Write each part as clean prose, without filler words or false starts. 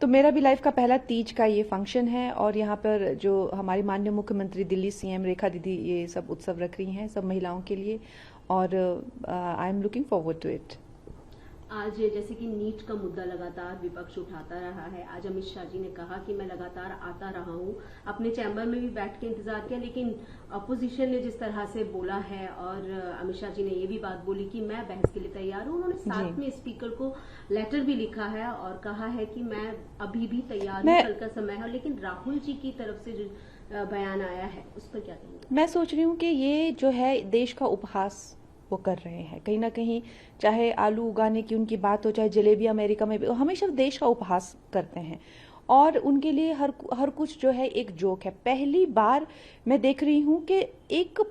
तो मेरा भी लाइफ का पहला तीज का ये फंक्शन है और यहाँ पर जो हमारी माननीय मुख्यमंत्री दिल्ली सीएम रेखा दीदी ये सब उत्सव रख रही हैं सब महिलाओं के लिए और I am looking forward to it. आज जैसे कि नीट का मुद्दा लगातार विपक्ष उठाता रहा है, आज अमित शाह जी ने कहा कि मैं लगातार आता रहा हूं, अपने चैम्बर में भी बैठ के इंतजार किया, लेकिन अपोजिशन ने जिस तरह से बोला है और अमित शाह जी ने ये भी बात बोली कि मैं बहस के लिए तैयार हूं। उन्होंने साथ में स्पीकर को लेटर भी लिखा है और कहा है कि मैं अभी भी तैयार हूं, कल का समय है। लेकिन राहुल जी की तरफ से जो बयान आया है उस पर क्या कहेंगे? मैं सोच रही हूँ कि ये जो है देश का उपहास वो कर रहे हैं कहीं ना कहीं, चाहे आलू उगाने की उनकी बात हो, चाहे जलेबी अमेरिका में भी, हमेशा देश का उपहास करते हैं और उनके लिए हर कुछ जो है एक जोक है। पहली बार मैं देख रही हूँ कि एक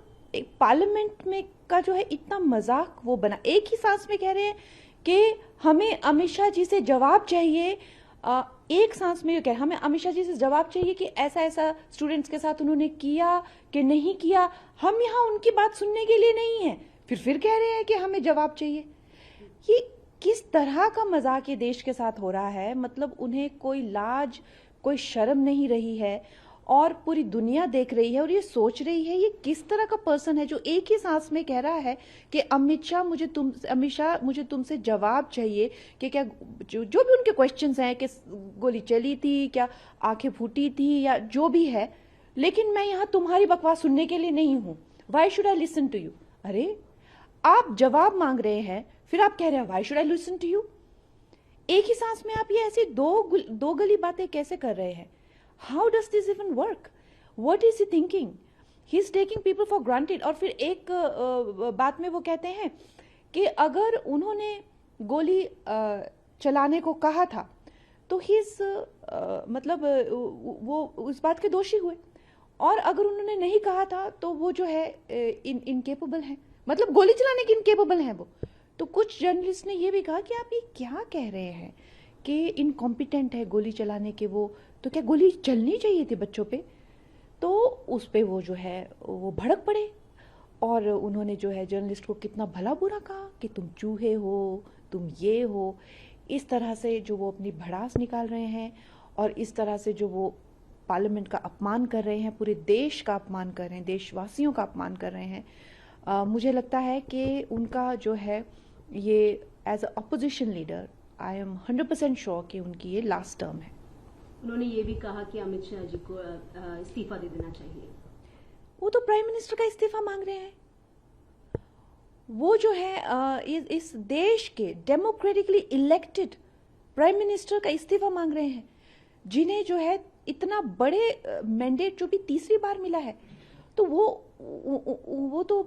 पार्लियामेंट में का जो है इतना मजाक वो बना, एक ही सांस में कह रहे हैं कि हमें अमित शाह जी से जवाब चाहिए, एक सांस में कह हमें अमित शाह जी से जवाब चाहिए कि ऐसा ऐसा स्टूडेंट्स के साथ उन्होंने किया कि नहीं किया। हम यहाँ उनकी बात सुनने के लिए नहीं है, फिर कह रहे हैं कि हमें जवाब चाहिए। ये किस तरह का मजाक ये देश के साथ हो रहा है? मतलब उन्हें कोई लाज कोई शर्म नहीं रही है और पूरी दुनिया देख रही है और ये सोच रही है ये किस तरह का पर्सन है जो एक ही सांस में कह रहा है कि अमित शाह मुझे तुमसे जवाब चाहिए कि क्या जो भी उनके क्वेश्चंस हैं कि गोली चली थी, क्या आंखें फूटी थी या जो भी है, लेकिन मैं यहाँ तुम्हारी बकवास सुनने के लिए नहीं हूं। Why should I listen to you? अरे आप जवाब मांग रहे हैं फिर आप कह रहे हैं why should I listen to you. एक ही सांस में आप ये ऐसी दो गली बातें कैसे कर रहे हैं? How does this even work? What is he thinking? He is taking people for granted. और फिर एक बात में वो कहते हैं कि अगर उन्होंने गोली चलाने को कहा था तो ही इज मतलब वो उस बात के दोषी हुए, और अगर उन्होंने नहीं कहा था तो वो जो है इनकेपेबल है, मतलब गोली चलाने के इनकेपेबल हैं वो। तो कुछ जर्नलिस्ट ने ये भी कहा कि आप ये क्या कह रहे हैं कि इनकॉम्पिटेंट है गोली चलाने के वो, तो क्या गोली चलनी चाहिए थी बच्चों पे? तो उस पे वो जो है वो भड़क पड़े और उन्होंने जो है जर्नलिस्ट को कितना भला बुरा कहा कि तुम चूहे हो, तुम ये हो। इस तरह से जो वो अपनी भड़ास निकाल रहे हैं और इस तरह से जो वो पार्लियामेंट का अपमान कर रहे हैं, पूरे देश का अपमान कर रहे हैं, देशवासियों का अपमान कर रहे हैं। मुझे लगता है कि उनका जो है ये as a opposition leader I am 100% sure कि उनकी ये लास्ट टर्म है। उन्होंने ये भी कहा कि अमित शाह जी को इस्तीफा दे देना चाहिए। वो तो प्राइम मिनिस्टर का इस्तीफा मांग रहे हैं। वो जो है इस देश के डेमोक्रेटिकली इलेक्टेड प्राइम मिनिस्टर का इस्तीफा मांग रहे हैं, जिन्हें जो है इतना बड़े मैंडेट जो भी तीसरी बार मिला है। तो वो तो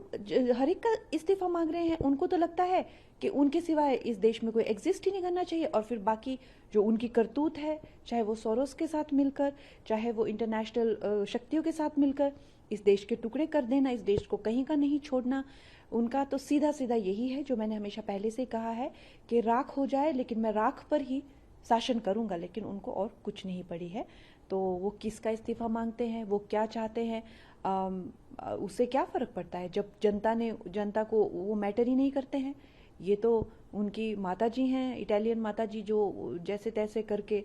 हर एक का इस्तीफा मांग रहे हैं। उनको तो लगता है कि उनके सिवाय इस देश में कोई एग्जिस्ट ही नहीं करना चाहिए, और फिर बाकी जो उनकी करतूत है, चाहे वो सोरोस के साथ मिलकर, चाहे वो इंटरनेशनल शक्तियों के साथ मिलकर इस देश के टुकड़े कर देना, इस देश को कहीं का नहीं छोड़ना, उनका तो सीधा सीधा यही है जो मैंने हमेशा पहले से कहा है कि राख हो जाए लेकिन मैं राख पर ही शासन करूंगा। लेकिन उनको और कुछ नहीं पड़ी है। तो वो किसका इस्तीफा मांगते हैं, वो क्या चाहते हैं, उससे क्या फर्क पड़ता है जब जनता को वो मैटर ही नहीं करते हैं। ये तो उनकी माताजी हैं, इटालियन माताजी, जो जैसे तैसे करके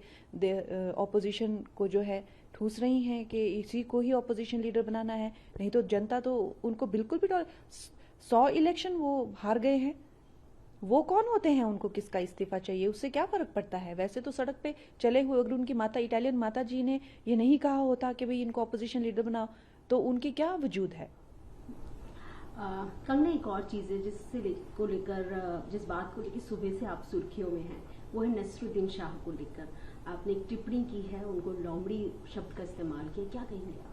ऑपोजिशन को जो है ठूस रही हैं कि इसी को ही ऑपोजिशन लीडर बनाना है। नहीं तो जनता तो उनको बिल्कुल भी 100 इलेक्शन वो हार गए हैं। वो कौन होते हैं उनको किसका इस्तीफा चाहिए, उससे क्या फर्क पड़ता है? वैसे तो सड़क पे चले हुए अगर उनकी इटालियन माता जी ने ये नहीं कहा होता कि भाई इनको ऑपोजिशन लीडर बनाओ, तो उनकी क्या वजूद है? कंगना, एक और चीज है जिस बात को लेकर सुबह से आप सुर्खियों में हैं, वो है नसरुद्दीन शाह को लेकर आपने एक टिप्पणी की है, उनको लोमड़ी शब्द का इस्तेमाल किया, क्या कहेंगे आप?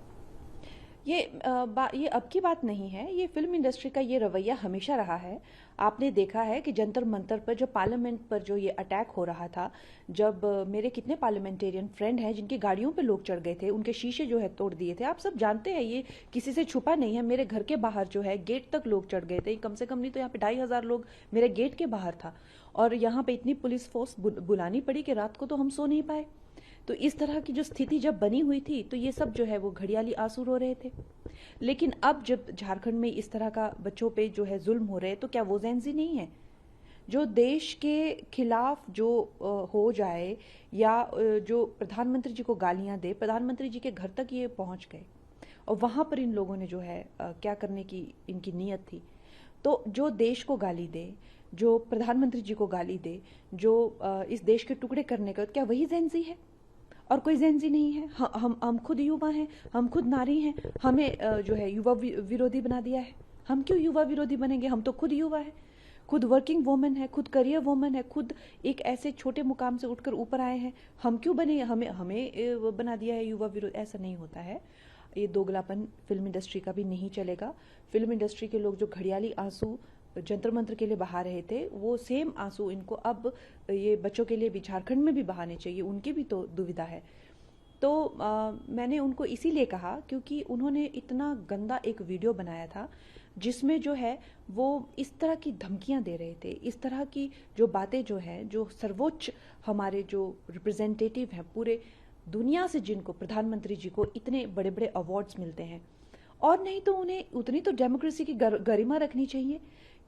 ये अब की बात नहीं है, ये फिल्म इंडस्ट्री का ये रवैया हमेशा रहा है। आपने देखा है कि जंतर मंतर पर जो पार्लियामेंट पर जो ये अटैक हो रहा था, जब मेरे कितने पार्लियामेंटेरियन फ्रेंड हैं जिनकी गाड़ियों पे लोग चढ़ गए थे, उनके शीशे जो है तोड़ दिए थे। आप सब जानते हैं, ये किसी से छुपा नहीं है। मेरे घर के बाहर जो है गेट तक लोग चढ़ गए थे, कम से कम नहीं तो यहाँ पे 2,500 लोग मेरे गेट के बाहर था, और यहाँ पे इतनी पुलिस फोर्स बुलानी पड़ी कि रात को तो हम सो नहीं पाए। तो इस तरह की जो स्थिति जब बनी हुई थी तो ये सब जो है वो घड़ियाली आंसू रो रहे थे। लेकिन अब जब झारखंड में इस तरह का बच्चों पे जो है जुल्म हो रहे हैं, तो क्या वो जेंजी नहीं है जो देश के खिलाफ जो हो जाए या जो प्रधानमंत्री जी को गालियां दे, प्रधानमंत्री जी के घर तक ये पहुंच गए और वहां पर इन लोगों ने जो है क्या करने की इनकी नीयत थी। तो जो देश को गाली दे, जो प्रधानमंत्री जी को गाली दे, जो इस देश के टुकड़े करने का, क्या वही जेनजी है? और कोई जेनजी नहीं है। हम खुद युवा हैं, हम खुद नारी हैं, हमें जो है युवा विरोधी बना दिया है। हम क्यों युवा विरोधी बनेंगे? हम तो खुद युवा है, खुद वर्किंग वुमेन है, खुद करियर वुमेन है, खुद एक ऐसे छोटे मुकाम से उठकर ऊपर आए हैं। हम क्यों बने? हमें हमें बना दिया है युवा विरोधी। ऐसा नहीं होता है। ये दोगलापन फिल्म इंडस्ट्री का भी नहीं चलेगा। फिल्म इंडस्ट्री के लोग जो घड़ियाली आंसू जंतर मंतर के लिए बहा रहे थे, वो सेम आंसू इनको अब ये बच्चों के लिए भी झारखंड में भी बहाने चाहिए। उनकी भी तो दुविधा है। तो मैंने उनको इसीलिए कहा क्योंकि उन्होंने इतना गंदा एक वीडियो बनाया था जिसमें जो है वो इस तरह की धमकियां दे रहे थे, इस तरह की जो बातें जो है, जो सर्वोच्च हमारे जो रिप्रेजेंटेटिव हैं पूरे दुनिया से, जिनको प्रधानमंत्री जी को इतने बड़े बड़े अवार्ड्स मिलते हैं, और नहीं तो उन्हें उतनी तो डेमोक्रेसी की गरिमा रखनी चाहिए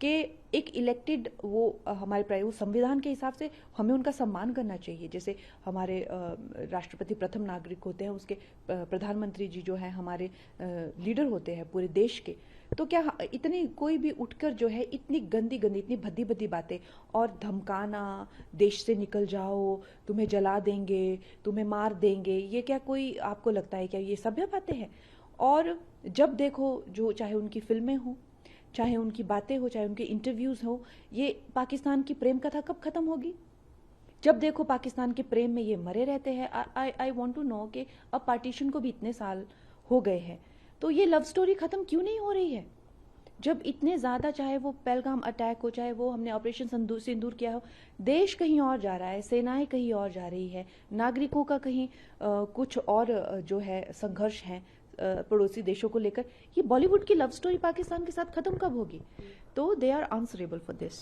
कि एक इलेक्टेड वो हमारे वो संविधान के हिसाब से हमें उनका सम्मान करना चाहिए। जैसे हमारे राष्ट्रपति प्रथम नागरिक होते हैं, उसके प्रधानमंत्री जी जो है हमारे लीडर होते हैं पूरे देश के। तो क्या इतनी कोई भी उठकर जो है इतनी गंदी गंदी, इतनी भद्दी भद्दी बातें और धमकाना, देश से निकल जाओ, तुम्हें जला देंगे, तुम्हें मार देंगे, ये क्या कोई आपको लगता है क्या ये सभ्य बातें हैं? और जब देखो जो चाहे उनकी फिल्में हो, चाहे उनकी बातें हो, चाहे उनके इंटरव्यूज हो, ये पाकिस्तान की प्रेम कथा कब खत्म होगी? जब देखो पाकिस्तान के प्रेम में ये मरे रहते हैं। आई वांट टू नो कि अब पार्टीशन को भी इतने साल हो गए हैं, तो ये लव स्टोरी खत्म क्यों नहीं हो रही है? जब इतने ज्यादा, चाहे वो पहलगाम अटैक हो, चाहे वो हमने ऑपरेशन सिंदूर किया हो, देश कहीं और जा रहा है, सेनाएं कहीं और जा रही है, नागरिकों का कहीं कुछ और जो है संघर्ष है पड़ोसी देशों को लेकर। ये बॉलीवुड की लव स्टोरी पाकिस्तान के साथ खत्म कब होगी? तो they are answerable for this.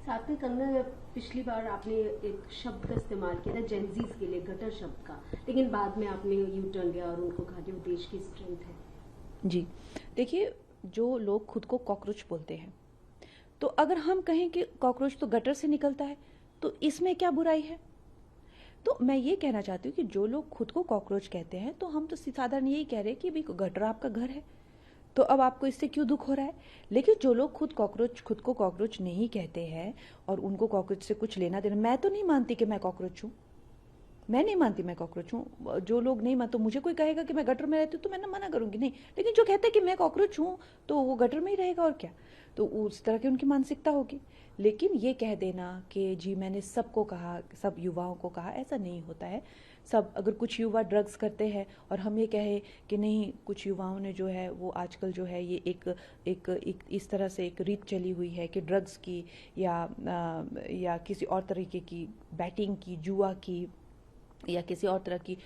साथ में कंगना, पिछली बार आपने एक शब्द का इस्तेमाल किया था जेनजीज के लिए, गटर शब्द का, लेकिन बाद में आपने यू टर्न लिया और उनको कहा कि वो देश की स्ट्रेंथ है। जी देखिए, जो लोग खुद को कॉकरोच बोलते हैं, तो अगर हम कहें कि कॉकरोच तो गटर से निकलता है, तो इसमें क्या बुराई है? तो मैं ये कहना चाहती हूँ कि जो लोग खुद को कॉकरोच कहते हैं, तो हम तो साधारण यही कह रहे हैं कि भाई गटर आपका घर है, तो अब आपको इससे क्यों दुख हो रहा है? लेकिन जो लोग खुद को कॉकरोच नहीं कहते हैं और उनको कॉकरोच से कुछ लेना देना, मैं तो नहीं मानती कि मैं कॉकरोच हूँ, मैं नहीं मानती मैं कॉकरोच हूँ। जो लोग नहीं मानते, तो मुझे कोई कहेगा कि मैं गटर में रहती हूँ तो मैं ना मना करूंगी, नहीं। लेकिन जो कहते हैं कि मैं कॉकरोच हूँ तो वो गटर में ही रहेगा, और क्या। तो उस तरह की उनकी मानसिकता होगी। लेकिन ये कह देना कि जी मैंने सबको कहा, सब युवाओं को कहा, ऐसा नहीं होता है। सब, अगर कुछ युवा ड्रग्स करते हैं और हम ये कहें कि नहीं, कुछ युवाओं ने जो है वो आजकल जो है ये एक इस तरह से एक रीत चली हुई है कि ड्रग्स की या किसी और तरीके की बैटिंग की, जुआ की, या किसी और तरह की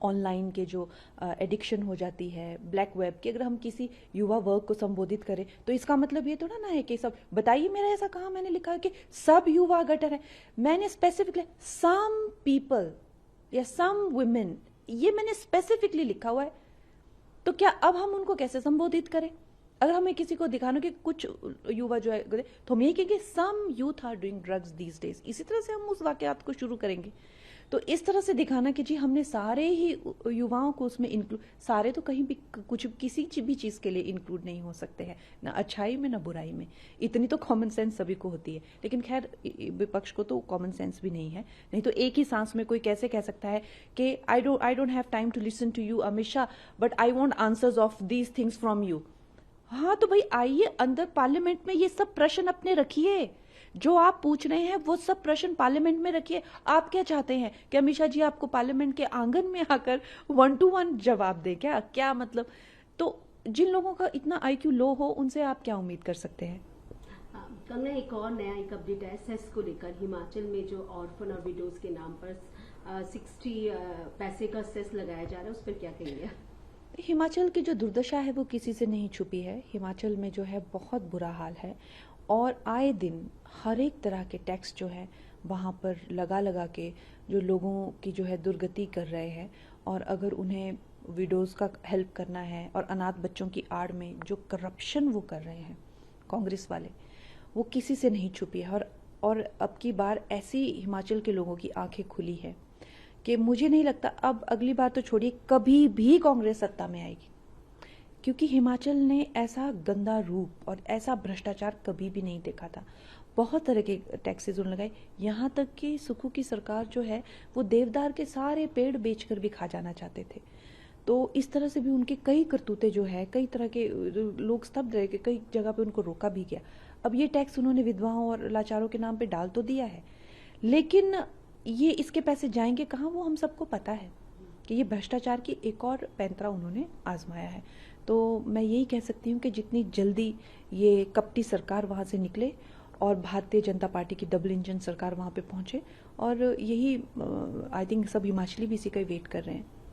ऑनलाइन के जो एडिक्शन हो जाती है, ब्लैक वेब की, अगर हम किसी युवा वर्ग को संबोधित करें तो इसका मतलब ये थोड़ा ना है कि सब, बताइए मेरा ऐसा कहाँ मैंने लिखा है कि सब युवा गटर है। मैंने स्पेसिफिकली सम पीपल या सम वुमेन, ये मैंने स्पेसिफिकली लिखा हुआ है। तो क्या अब हम उनको कैसे संबोधित करें? अगर हमें किसी को दिखाना कि कुछ युवा जो है, तो हम यही कहेंगे some youth are doing drugs these days. इसी तरह से हम उस वाकयात को शुरू करेंगे। तो इस तरह से दिखाना कि जी हमने सारे ही युवाओं को उसमें इंक्लूड, सारे तो कहीं भी कुछ किसी भी चीज के लिए इंक्लूड नहीं हो सकते हैं, ना अच्छाई में ना बुराई में। इतनी तो कॉमन सेंस सभी को होती है, लेकिन खैर विपक्ष को तो कॉमन सेंस भी नहीं है। नहीं तो एक ही सांस में कोई कैसे कह सकता है कि I don't have time to listen to you Amit Shah, but I want answers of these things from you. हाँ तो भाई आइए अंदर पार्लियामेंट में, ये सब प्रश्न अपने रखिए, जो आप पूछ रहे हैं वो सब प्रश्न पार्लियामेंट में रखिए। आप क्या चाहते हैं कि अमित शाह जी आपको पार्लियामेंट के आंगन में आकर 1-to-1 जवाब दे? क्या मतलब? तो जिन लोगों का इतना IQ लो हो, उनसे आप क्या उम्मीद कर सकते हैं? कंगना, एक और नया एक अपडेट है सेस को लेकर। हिमाचल में जो ऑर्फन और विडोज के नाम पर 60 पैसे का सेस लगाया जा रहा है, उस पर क्या कहेंगे? हिमाचल की जो दुर्दशा है वो किसी से नहीं छुपी है। हिमाचल में जो है बहुत बुरा हाल है, और आए दिन हर एक तरह के टैक्स जो है वहाँ पर लगा के जो लोगों की जो है दुर्गति कर रहे हैं। और अगर उन्हें विडोज़ का हेल्प करना है और अनाथ बच्चों की आड़ में जो करप्शन वो कर रहे हैं कांग्रेस वाले, वो किसी से नहीं छुपी है। और और अब की बार ऐसी हिमाचल के लोगों की आंखें खुली है कि मुझे नहीं लगता अब अगली बार तो छोड़िए, कभी भी कांग्रेस सत्ता में आएगी, क्योंकि हिमाचल ने ऐसा गंदा रूप और ऐसा भ्रष्टाचार कभी भी नहीं देखा था। बहुत तरह के टैक्सेस उन्होंने लगाए, यहाँ तक कि सुक्खू की सरकार जो है वो देवदार के सारे पेड़ बेचकर भी खा जाना चाहते थे। तो इस तरह से भी उनके कई करतूते जो है, कई तरह के लोग स्तब्ध रहे, कई जगह पे उनको रोका भी गया। अब ये टैक्स उन्होंने विधवाओं और लाचारों के नाम पे डाल तो दिया है, लेकिन ये इसके पैसे जाएंगे कहाँ, वो हम सबको पता है कि ये भ्रष्टाचार की एक और पैंतरा उन्होंने आजमाया है। तो मैं यही कह सकती हूँ कि जितनी जल्दी ये कपटी सरकार वहाँ से निकले और भारतीय जनता पार्टी की डबल इंजन सरकार वहाँ पे पहुँचे, और यही आई थिंक सब हिमाचली भी इसी का वेट कर रहे हैं।